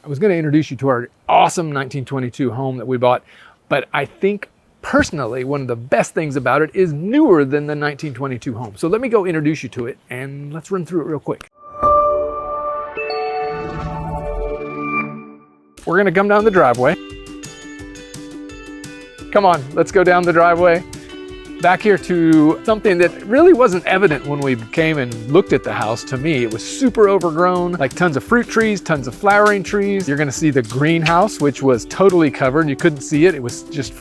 I was going to introduce you to our awesome 1922 home that we bought, but I think personally, one of the best things about it is newer than the 1922 home. So let me go introduce you to it and let's run through it real quick. We're going to come down the driveway. Come on, let's go down the driveway. Back here to something that really wasn't evident when we came and looked at the house. To me, it was super overgrown, like tons of fruit trees, tons of flowering trees. You're gonna see the greenhouse, which was totally covered. You couldn't see it. It was just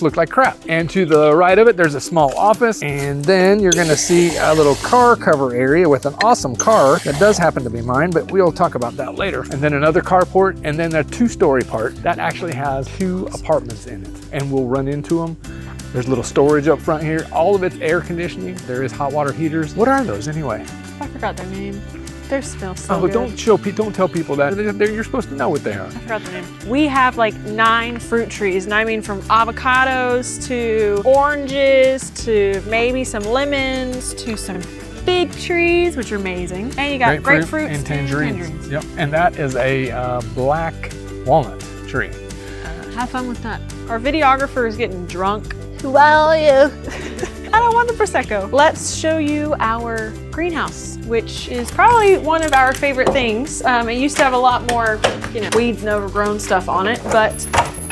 looked like crap. And to the right of it, there's a small office. And then you're gonna see a little car cover area with an awesome car that does happen to be mine, but we'll talk about that later. And then another carport, and then a two-story part that actually has 2 apartments in it. And we'll run into them. There's a little storage up front here. All of it's air conditioning. There is hot water heaters. What are those anyway? I forgot their name. They smell so good. Don't tell people that. You're supposed to know what they are. I forgot their name. We have like 9 fruit trees, and I mean from avocados to oranges to maybe some lemons to some fig trees, which are amazing. And you got grapefruit and tangerines. Yep. And that is a black walnut tree. Have fun with that. Our videographer is getting drunk. Who are you? I don't want the Prosecco. Let's show you our greenhouse, which is probably one of our favorite things. It used to have a lot more, weeds and overgrown stuff on it, but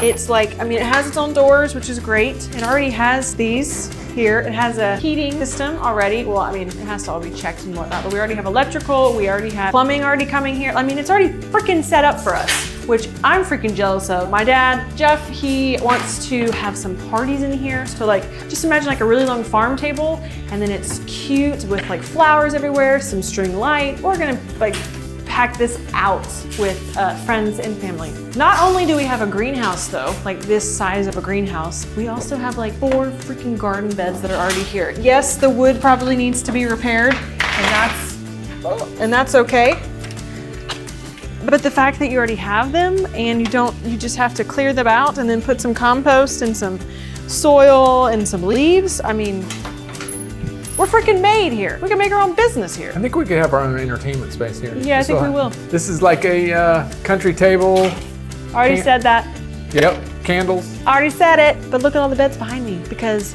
it's like, it has its own doors, which is great. It already has these here. It has a heating system already. Well, it has to all be checked and whatnot, but we already have electrical. We already have plumbing already coming here. It's already freaking set up for us, which I'm freaking jealous of. My dad, Jeff, he wants to have some parties in here. So just imagine like a really long farm table, and then it's cute with like flowers everywhere, some string light. We're gonna pack this out with friends and family. Not only do we have a greenhouse though, like this size of a greenhouse, we also have like 4 freaking garden beds that are already here. Yes, the wood probably needs to be repaired, and that's okay. But the fact that you already have them and you just have to clear them out and then put some compost and some soil and some leaves, we're freaking made here. We can make our own business here. I think we could have our own entertainment space here. Yeah, I think we will. This is like a country table. Already said that. Yep, candles. Already said it, but look at all the beds behind me because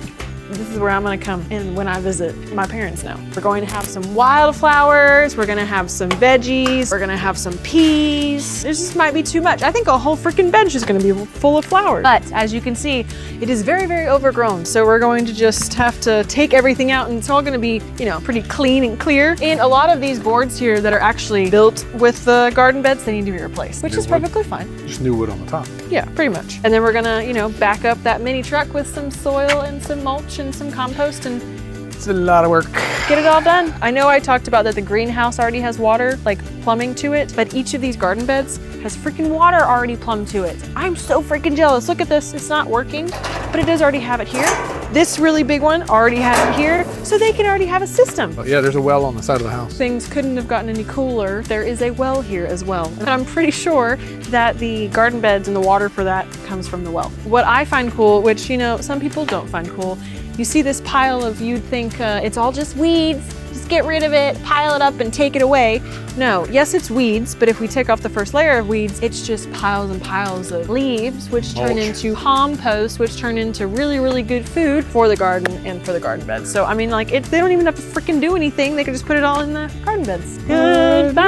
this is where I'm gonna come in when I visit my parents now. We're going to have some wildflowers, we're gonna have some veggies, we're gonna have some peas. This just might be too much. I think a whole freaking bench is gonna be full of flowers. But as you can see, it is very, very overgrown. So we're going to just have to take everything out, and it's all gonna be, pretty clean and clear. And a lot of these boards here that are actually built with the garden beds, they need to be replaced, which is perfectly fine. Just new wood on the top. Yeah, pretty much. And then we're gonna, back up that mini truck with some soil and some mulch and some compost, and it's a lot of work. Get it all done. I know I talked about that the greenhouse already has water, like plumbing to it, but each of these garden beds has freaking water already plumbed to it. I'm so freaking jealous. Look at this. It's not working, but it does already have it here. This really big one already has it here, so they can already have a system. Oh, yeah, there's a well on the side of the house. Things couldn't have gotten any cooler. There is a well here as well. And I'm pretty sure that the garden beds and the water for that comes from the well. What I find cool, which, some people don't find cool, you see this pile of, you'd think it's all just weeds, just get rid of it, pile it up and take it away. No, yes, it's weeds, but if we take off the first layer of weeds, it's just piles and piles of leaves, which turn into compost, which turn into really, really good food for the garden and for the garden beds. So, they don't even have to freaking do anything. They can just put it all in the garden beds. Goodbye,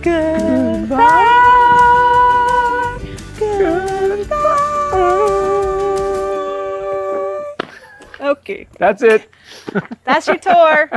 goodbye, goodbye. Okay. That's it. That's your tour.